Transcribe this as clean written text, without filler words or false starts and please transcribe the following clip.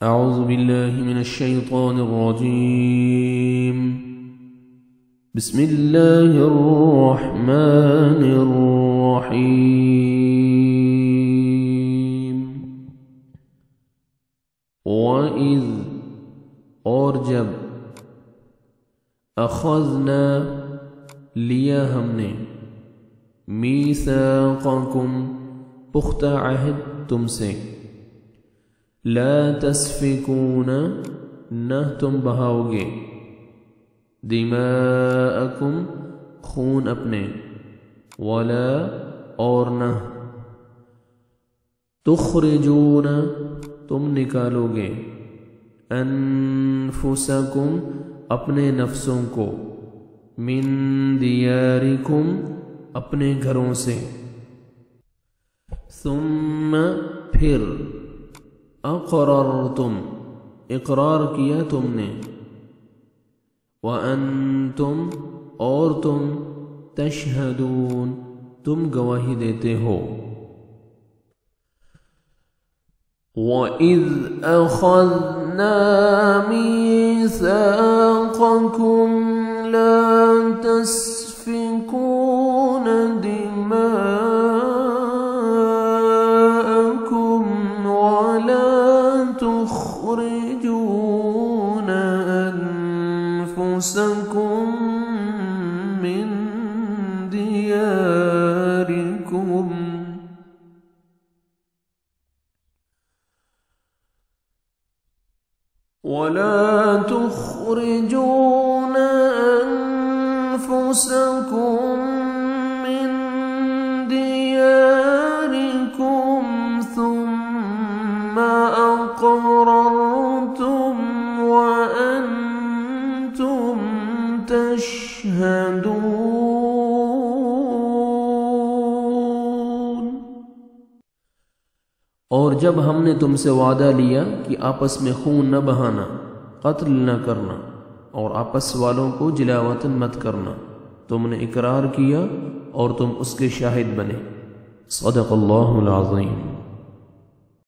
أعوذ بالله من الشيطان الرجيم. بسم الله الرحمن الرحيم. وَإِذْ اور جب أَخَذْنَا لیا ہم نے میثاقکم پختہ عہد تم سے لا تسفکون نہ تم بہاؤ گے دماءکم خون اپنے ولا اور نہ تخرجون تم نکالو گے انفسکم اپنے نفسوں کو من دیارکم اپنے گھروں سے ثم پھر اقررتم اقرار کیا تم نے وانتم اور تم تشہدون تم گواہی دیتے ہو وَإِذْ أَخَذْنَا مِيثَاقَكُمْ لَا تَسْفِكُونَ دِمَاءَكُمْ وَلَا تُخْرِجُونَ أَنفُسَكُمْ مِنْ دِيَارِكُمْ وَلَا تُخْرِجُونَ أَنفُسَكُمْ مِنْ دِيَارِكُمْ ثُمَّ أَقْرَرْتُمْ وَأَنْتُمْ تَشْهَدُونَ اور جب ہم نے تم سے وعدہ لیا کہ آپس میں خون نہ بہانا قتل نہ کرنا اور آپس والوں کو جلاوطن مت کرنا تم نے اقرار کیا اور تم اس کے شاہد بنے صدق اللہ العظیم.